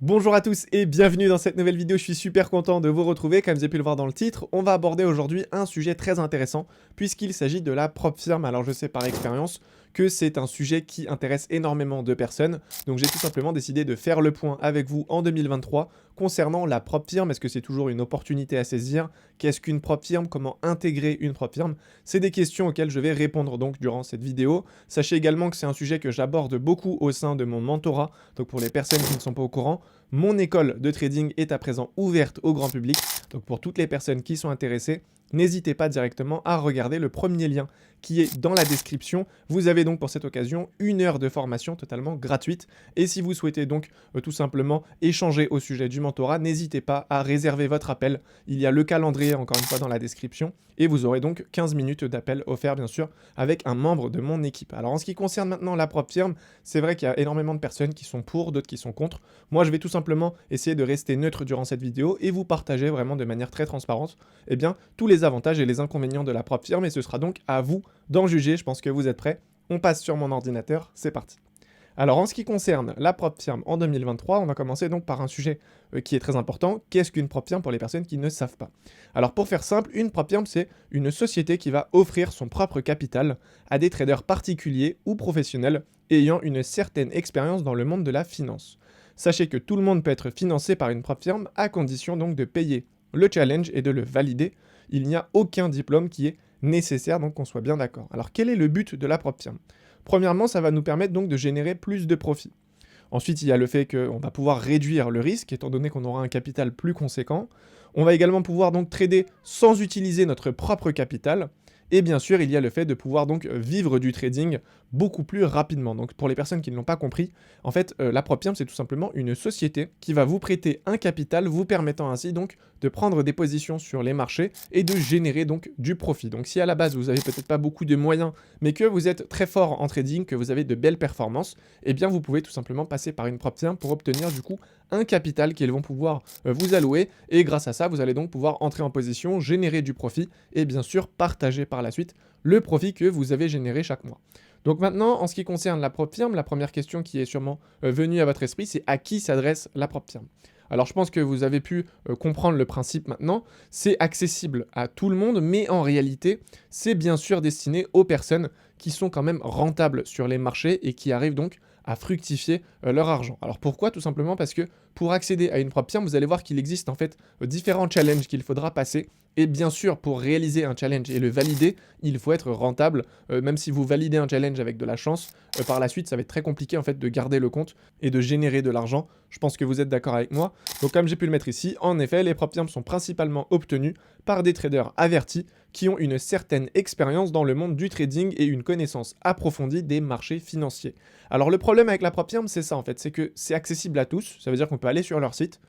Bonjour à tous et bienvenue dans cette nouvelle vidéo, je suis super content de vous retrouver. Comme vous avez pu le voir dans le titre, on va aborder aujourd'hui un sujet très intéressant puisqu'il s'agit de la propre firme. Alors je sais par expérience que c'est un sujet qui intéresse énormément de personnes, donc j'ai tout simplement décidé de faire le point avec vous en 2023 concernant la propre firme. Est-ce que c'est toujours une opportunité à saisir? Qu'est-ce qu'une propre firme? Comment intégrer une propre firme? C'est des questions auxquelles je vais répondre donc durant cette vidéo. Sachez également que c'est un sujet que j'aborde beaucoup au sein de mon mentorat, donc pour les personnes qui ne sont pas au courant, mon école de trading est à présent ouverte au grand public, donc pour toutes les personnes qui sont intéressées, n'hésitez pas directement à regarder le premier lien qui est dans la description. Vous avez donc pour cette occasion 1 heure de formation totalement gratuite. Et si vous souhaitez donc tout simplement échanger au sujet du mentorat, n'hésitez pas à réserver votre appel. Il y a le calendrier encore une fois dans la description et vous aurez donc 15 minutes d'appel offert bien sûr avec un membre de mon équipe. Alors en ce qui concerne maintenant la propre firme, c'est vrai qu'il y a énormément de personnes qui sont pour, d'autres qui sont contre. Moi je vais tout simplement essayer de rester neutre durant cette vidéo et vous partager vraiment de manière très transparente tous les avantages et les inconvénients de la propre firme et ce sera donc à vous d'en juger. Je pense que vous êtes prêts. On passe sur mon ordinateur, c'est parti. Alors en ce qui concerne la propre firme en 2023, on va commencer donc par un sujet qui est très important. Qu'est-ce qu'une propre firme pour les personnes qui ne savent pas? Alors pour faire simple, une propre firme c'est une société qui va offrir son propre capital à des traders particuliers ou professionnels ayant une certaine expérience dans le monde de la finance. Sachez que tout le monde peut être financé par une propre firme à condition donc de payer le challenge et de le valider. Il n'y a aucun diplôme qui est nécessaire, donc qu'on soit bien d'accord. Alors quel est le but de la propre firme? Premièrement, ça va nous permettre donc de générer plus de profits. Ensuite, il y a le fait qu'on va pouvoir réduire le risque, étant donné qu'on aura un capital plus conséquent. On va également pouvoir donc trader sans utiliser notre propre capital. Et bien sûr, il y a le fait de pouvoir donc vivre du trading beaucoup plus rapidement. Donc pour les personnes qui ne l'ont pas compris, en fait, la propre firme, c'est tout simplement une société qui va vous prêter un capital, vous permettant ainsi donc de prendre des positions sur les marchés et de générer donc du profit. Donc si à la base, vous avez peut-être pas beaucoup de moyens, mais que vous êtes très fort en trading, que vous avez de belles performances, eh bien vous pouvez tout simplement passer par une propre firme pour obtenir du coup un capital qu'ils vont pouvoir vous allouer. Et grâce à ça, vous allez donc pouvoir entrer en position, générer du profit et bien sûr partager par la suite le profit que vous avez généré chaque mois. Donc maintenant, en ce qui concerne la propre firme, la première question qui est sûrement venue à votre esprit, c'est à qui s'adresse la propre firme? Alors je pense que vous avez pu comprendre le principe maintenant, c'est accessible à tout le monde, mais en réalité, c'est bien sûr destiné aux personnes qui sont quand même rentables sur les marchés et qui arrivent donc à fructifier leur argent. Alors pourquoi? Tout simplement parce que pour accéder à une propre firme, vous allez voir qu'il existe en fait différents challenges qu'il faudra passer. Et bien sûr, pour réaliser un challenge et le valider, il faut être rentable. Même si vous validez un challenge avec de la chance, par la suite, ça va être très compliqué en fait de garder le compte et de générer de l'argent. Je pense que vous êtes d'accord avec moi. Donc comme j'ai pu le mettre ici, en effet, les propres firmes sont principalement obtenues par des traders avertis qui ont une certaine expérience dans le monde du trading et une connaissance approfondie des marchés financiers. Alors le problème avec la propre firme, c'est ça en fait, c'est que c'est accessible à tous. Ça veut dire qu'on peut aller sur leur site,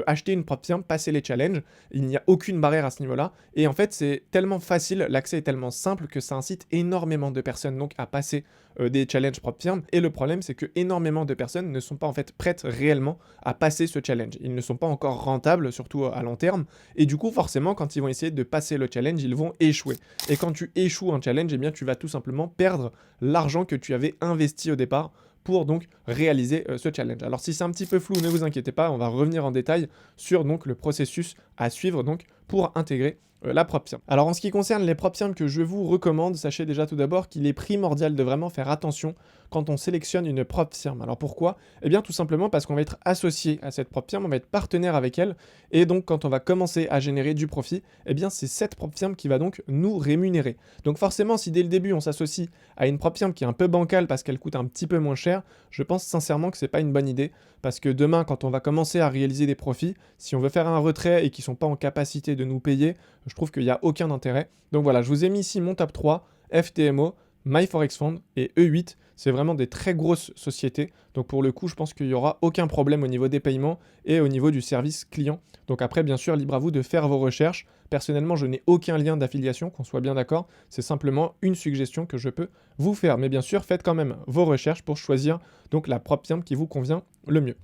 acheter une propre firme, passer les challenges, il n'y a aucune barrière à ce niveau-là. Et en fait, c'est tellement facile, l'accès est tellement simple que ça incite énormément de personnes donc à passer des challenges propre firme. Et le problème, c'est que énormément de personnes ne sont pas en fait prêtes réellement à passer ce challenge. Ils ne sont pas encore rentables, surtout à long terme. Et du coup, forcément, quand ils vont essayer de passer le challenge, ils vont échouer. Et quand tu échoues un challenge, eh bien, tu vas tout simplement perdre l'argent que tu avais investi au départ pour donc réaliser ce challenge. Alors si c'est un petit peu flou, ne vous inquiétez pas, on va revenir en détail sur donc le processus à suivre donc pour intégrer la propre firme. Alors en ce qui concerne les propres firmes que je vous recommande, sachez déjà tout d'abord qu'il est primordial de vraiment faire attention quand on sélectionne une propre firme. Alors pourquoi? Eh bien tout simplement parce qu'on va être associé à cette propre firme, on va être partenaire avec elle, et donc quand on va commencer à générer du profit, eh bien c'est cette propre firme qui va donc nous rémunérer. Donc forcément, si dès le début on s'associe à une propre firme qui est un peu bancale parce qu'elle coûte un petit peu moins cher, je pense sincèrement que c'est pas une bonne idée, parce que demain quand on va commencer à réaliser des profits, si on veut faire un retrait et qu'ils sont pas en capacité de nous payer, je trouve qu'il n'y a aucun intérêt. Donc voilà, je vous ai mis ici mon top 3, FTMO, MyForexFund et E8. C'est vraiment des très grosses sociétés. Donc pour le coup, je pense qu'il n'y aura aucun problème au niveau des paiements et au niveau du service client. Donc après, bien sûr, libre à vous de faire vos recherches. Personnellement, je n'ai aucun lien d'affiliation, qu'on soit bien d'accord. C'est simplement une suggestion que je peux vous faire. Mais bien sûr, faites quand même vos recherches pour choisir donc la propre firme qui vous convient le mieux.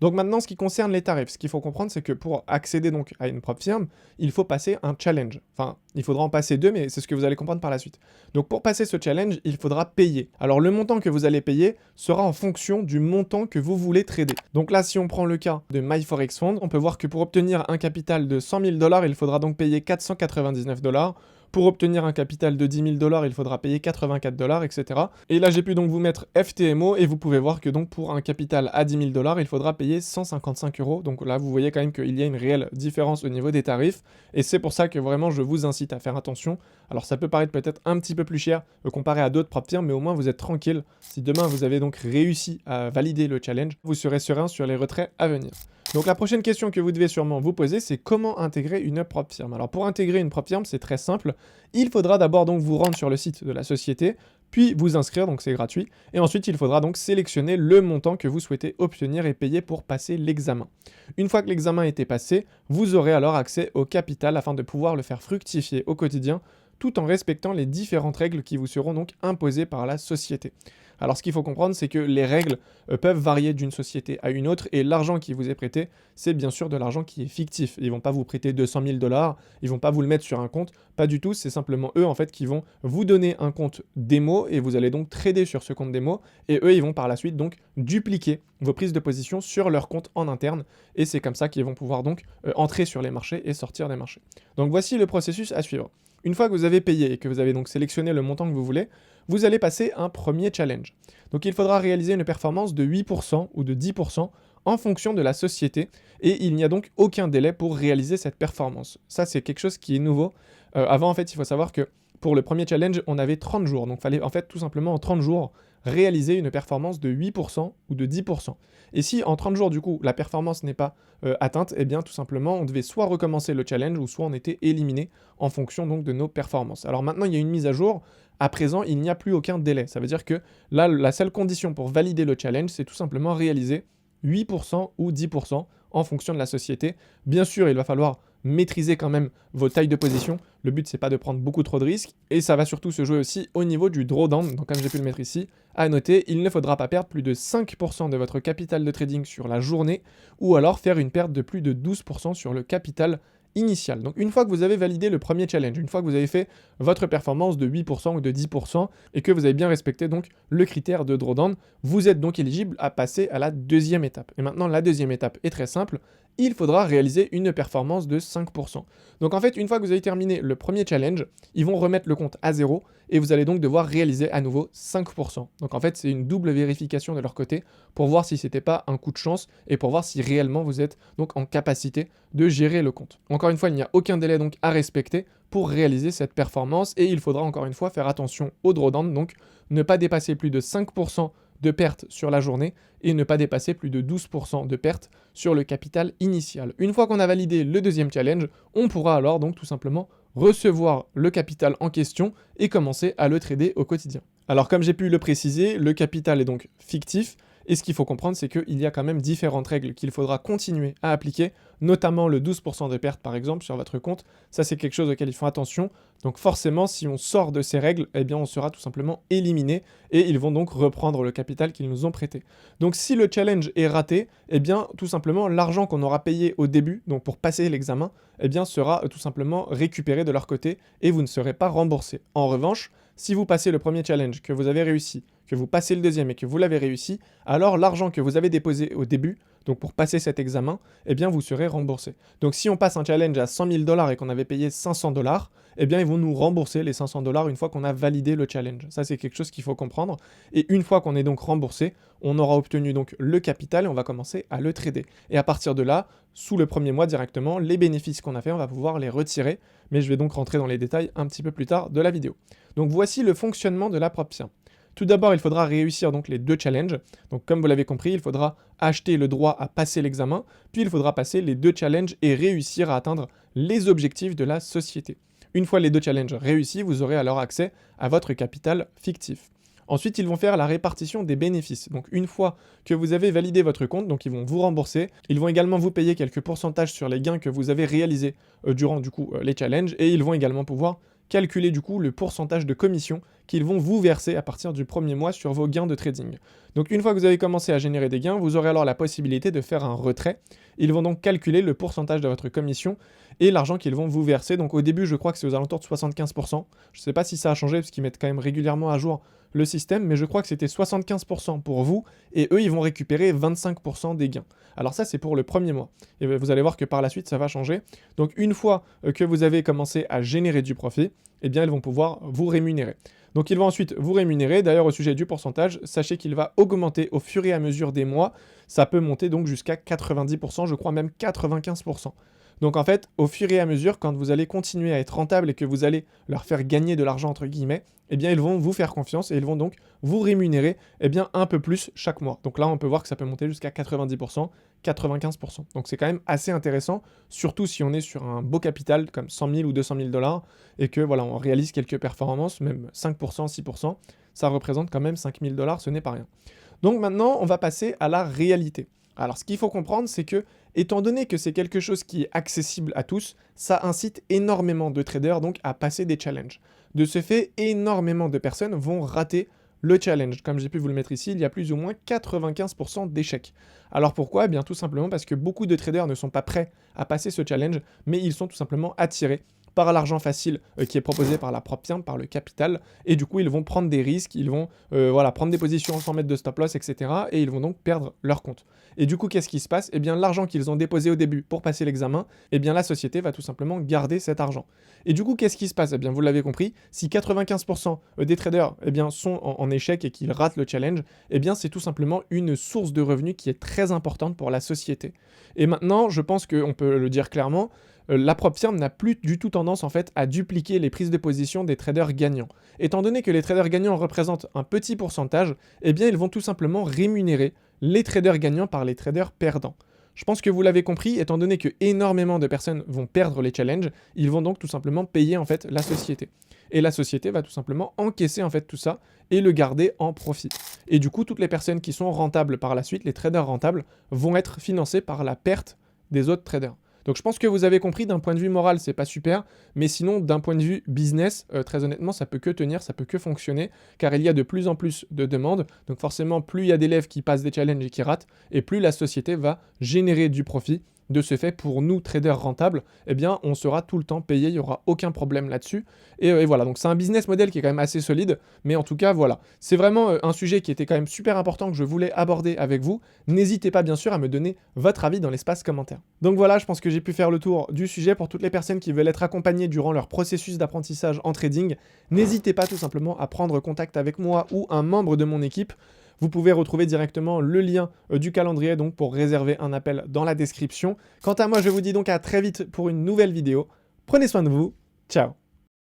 Donc maintenant, ce qui concerne les tarifs, ce qu'il faut comprendre, c'est que pour accéder donc à une propre firme, il faut passer un challenge. Enfin, il faudra en passer 2, mais c'est ce que vous allez comprendre par la suite. Donc pour passer ce challenge, il faudra payer. Alors le montant que vous allez payer sera en fonction du montant que vous voulez trader. Donc là, si on prend le cas de MyForexFund, on peut voir que pour obtenir un capital de 100 000 $, il faudra donc payer 499 $. Pour obtenir un capital de 10 000 $, il faudra payer 84 $, etc. Et là, j'ai pu donc vous mettre FTMO et vous pouvez voir que donc pour un capital à 10 000 $, il faudra payer 155 €. Donc là, vous voyez quand même qu'il y a une réelle différence au niveau des tarifs. Et c'est pour ça que vraiment, je vous incite à faire attention. Alors ça peut paraître peut-être un petit peu plus cher comparé à d'autres propres firmes, mais au moins vous êtes tranquille. Si demain vous avez donc réussi à valider le challenge, vous serez serein sur les retraits à venir. Donc la prochaine question que vous devez sûrement vous poser, c'est comment intégrer une propre firme. Alors pour intégrer une propre firme, c'est très simple. Il faudra d'abord donc vous rendre sur le site de la société, puis vous inscrire, donc c'est gratuit. Et ensuite, il faudra donc sélectionner le montant que vous souhaitez obtenir et payer pour passer l'examen. Une fois que l'examen a été passé, vous aurez alors accès au capital afin de pouvoir le faire fructifier au quotidien, tout en respectant les différentes règles qui vous seront donc imposées par la société. Alors ce qu'il faut comprendre, c'est que les règles peuvent varier d'une société à une autre, et l'argent qui vous est prêté, c'est bien sûr de l'argent qui est fictif. Ils vont pas vous prêter 200 000 $, ils vont pas vous le mettre sur un compte, pas du tout, c'est simplement eux en fait qui vont vous donner un compte démo, et vous allez donc trader sur ce compte démo, et eux ils vont par la suite donc dupliquer vos prises de position sur leur compte en interne, et c'est comme ça qu'ils vont pouvoir donc entrer sur les marchés et sortir des marchés. Donc voici le processus à suivre. Une fois que vous avez payé et que vous avez donc sélectionné le montant que vous voulez, vous allez passer un premier challenge. Donc il faudra réaliser une performance de 8% ou de 10% en fonction de la société, et il n'y a donc aucun délai pour réaliser cette performance. Ça, c'est quelque chose qui est nouveau. Avant, en fait, il faut savoir que pour le premier challenge, on avait 30 jours. Donc il fallait en fait tout simplement en 30 jours réaliser une performance de 8% ou de 10%. Et si en 30 jours, du coup, la performance n'est pas atteinte, eh bien tout simplement, on devait soit recommencer le challenge ou soit on était éliminé en fonction donc de nos performances. Alors maintenant, il y a une mise à jour. À présent, il n'y a plus aucun délai. Ça veut dire que là, la seule condition pour valider le challenge, c'est tout simplement réaliser 8% ou 10% en fonction de la société. Bien sûr, il va falloir maîtriser quand même vos tailles de position. Le but, c'est pas de prendre beaucoup trop de risques. Et ça va surtout se jouer aussi au niveau du drawdown. Donc comme j'ai pu le mettre ici, à noter, il ne faudra pas perdre plus de 5% de votre capital de trading sur la journée, ou alors faire une perte de plus de 12% sur le capital initial. Donc une fois que vous avez validé le premier challenge, une fois que vous avez fait votre performance de 8% ou de 10% et que vous avez bien respecté donc le critère de drawdown, vous êtes donc éligible à passer à la deuxième étape. Et maintenant, la deuxième étape est très simple. Il faudra réaliser une performance de 5%. Donc en fait, une fois que vous avez terminé le premier challenge, ils vont remettre le compte à 0 et vous allez donc devoir réaliser à nouveau 5%. Donc en fait, c'est une double vérification de leur côté pour voir si c'était pas un coup de chance et pour voir si réellement vous êtes donc en capacité de gérer le compte. Encore une fois, il n'y a aucun délai donc à respecter pour réaliser cette performance, et il faudra encore une fois faire attention au drawdown, donc ne pas dépasser plus de 5% de perte sur la journée et ne pas dépasser plus de 12% de perte sur le capital initial. Une fois qu'on a validé le deuxième challenge, on pourra alors donc tout simplement recevoir le capital en question et commencer à le trader au quotidien. Alors comme j'ai pu le préciser, le capital est donc fictif, et ce qu'il faut comprendre, c'est qu'il y a quand même différentes règles qu'il faudra continuer à appliquer, notamment le 12% de perte par exemple sur votre compte. Ça, c'est quelque chose auquel il faut attention. Donc forcément, si on sort de ces règles, eh bien on sera tout simplement éliminé, et ils vont donc reprendre le capital qu'ils nous ont prêté. Donc si le challenge est raté, eh bien tout simplement l'argent qu'on aura payé au début, donc pour passer l'examen, eh bien sera tout simplement récupéré de leur côté et vous ne serez pas remboursé. En revanche, si vous passez le premier challenge, que vous avez réussi, que vous passez le deuxième et que vous l'avez réussi, alors l'argent que vous avez déposé au début, donc pour passer cet examen, eh bien vous serez remboursé. Donc si on passe un challenge à 100 000 $ et qu'on avait payé 500 $, eh bien ils vont nous rembourser les 500 $ une fois qu'on a validé le challenge. Ça, c'est quelque chose qu'il faut comprendre. Et une fois qu'on est donc remboursé, on aura obtenu donc le capital et on va commencer à le trader. Et à partir de là, sous le premier mois directement, les bénéfices qu'on a fait, on va pouvoir les retirer. Mais je vais donc rentrer dans les détails un petit peu plus tard de la vidéo. Donc voici le fonctionnement de la propre firme. Tout d'abord, il faudra réussir donc les deux challenges. Donc comme vous l'avez compris, il faudra acheter le droit à passer l'examen, puis il faudra passer les deux challenges et réussir à atteindre les objectifs de la société. Une fois les deux challenges réussis, vous aurez alors accès à votre capital fictif. Ensuite, ils vont faire la répartition des bénéfices. Donc une fois que vous avez validé votre compte, donc ils vont vous rembourser. Ils vont également vous payer quelques pourcentages sur les gains que vous avez réalisés durant du coup les challenges, et ils vont également pouvoir calculer du coup le pourcentage de commission qu'ils vont vous verser à partir du premier mois sur vos gains de trading. Donc une fois que vous avez commencé à générer des gains, vous aurez alors la possibilité de faire un retrait. Ils vont donc calculer le pourcentage de votre commission et l'argent qu'ils vont vous verser. Donc au début, je crois que c'est aux alentours de 75%. Je ne sais pas si ça a changé parce qu'ils mettent quand même régulièrement à jour le système, mais je crois que c'était 75% pour vous et eux, ils vont récupérer 25% des gains. Alors ça, c'est pour le premier mois. Et vous allez voir que par la suite, ça va changer. Donc une fois que vous avez commencé à générer du profit, eh bien, ils vont pouvoir vous rémunérer. Donc ils vont ensuite vous rémunérer. D'ailleurs, au sujet du pourcentage, sachez qu'il va augmenter au fur et à mesure des mois. Ça peut monter donc jusqu'à 90%, je crois même 95%. Donc en fait, au fur et à mesure, quand vous allez continuer à être rentable et que vous allez leur faire gagner de l'argent entre guillemets, eh bien ils vont vous faire confiance et ils vont donc vous rémunérer eh bien, un peu plus chaque mois. Donc là, on peut voir que ça peut monter jusqu'à 90%, 95%. Donc c'est quand même assez intéressant, surtout si on est sur un beau capital comme 100 000 ou 200 000 dollars et que voilà, on réalise quelques performances, même 5%, 6%, ça représente quand même 5 000 dollars, ce n'est pas rien. Donc maintenant, on va passer à la réalité. Alors ce qu'il faut comprendre, c'est que, étant donné que c'est quelque chose qui est accessible à tous, ça incite énormément de traders donc à passer des challenges. De ce fait, énormément de personnes vont rater le challenge. Comme j'ai pu vous le mettre ici, il y a plus ou moins 95% d'échecs. Alors pourquoi? Eh bien tout simplement parce que beaucoup de traders ne sont pas prêts à passer ce challenge, mais ils sont tout simplement attirés par l'argent facile qui est proposé par la propre firme, par le capital, et du coup ils vont prendre des risques, ils vont voilà, prendre des positions sans mettre de stop loss, etc. Et ils vont donc perdre leur compte. Et du coup qu'est-ce qui se passe? Eh bien l'argent qu'ils ont déposé au début pour passer l'examen, eh bien la société va tout simplement garder cet argent. Et du coup qu'est-ce qui se passe? Eh bien vous l'avez compris, si 95% des traders eh bien, sont en échec et qu'ils ratent le challenge, eh bien c'est tout simplement une source de revenus qui est très importante pour la société. Et maintenant, je pense qu'on peut le dire clairement, la propre firme n'a plus du tout tendance en fait à dupliquer les prises de position des traders gagnants. Étant donné que les traders gagnants représentent un petit pourcentage, eh bien ils vont tout simplement rémunérer les traders gagnants par les traders perdants. Je pense que vous l'avez compris, étant donné que énormément de personnes vont perdre les challenges, ils vont donc tout simplement payer en fait la société. Et la société va tout simplement encaisser en fait tout ça et le garder en profit. Et du coup, toutes les personnes qui sont rentables par la suite, les traders rentables, vont être financés par la perte des autres traders. Donc je pense que vous avez compris, d'un point de vue moral, c'est pas super, mais sinon, d'un point de vue business, très honnêtement, ça peut que tenir, ça peut que fonctionner, car il y a de plus en plus de demandes, donc forcément, plus il y a d'élèves qui passent des challenges et qui ratent, et plus la société va générer du profit. De ce fait, pour nous, traders rentables, eh bien, on sera tout le temps payé, il n'y aura aucun problème là-dessus. Et voilà, donc c'est un business model qui est quand même assez solide, mais en tout cas, voilà. C'est vraiment un sujet qui était quand même super important que je voulais aborder avec vous. N'hésitez pas, bien sûr, à me donner votre avis dans l'espace commentaire. Donc voilà, je pense que j'ai pu faire le tour du sujet. Pour toutes les personnes qui veulent être accompagnées durant leur processus d'apprentissage en trading, n'hésitez pas tout simplement à prendre contact avec moi ou un membre de mon équipe. Vous pouvez retrouver directement le lien du calendrier donc pour réserver un appel dans la description. Quant à moi, je vous dis donc à très vite pour une nouvelle vidéo. Prenez soin de vous. Ciao.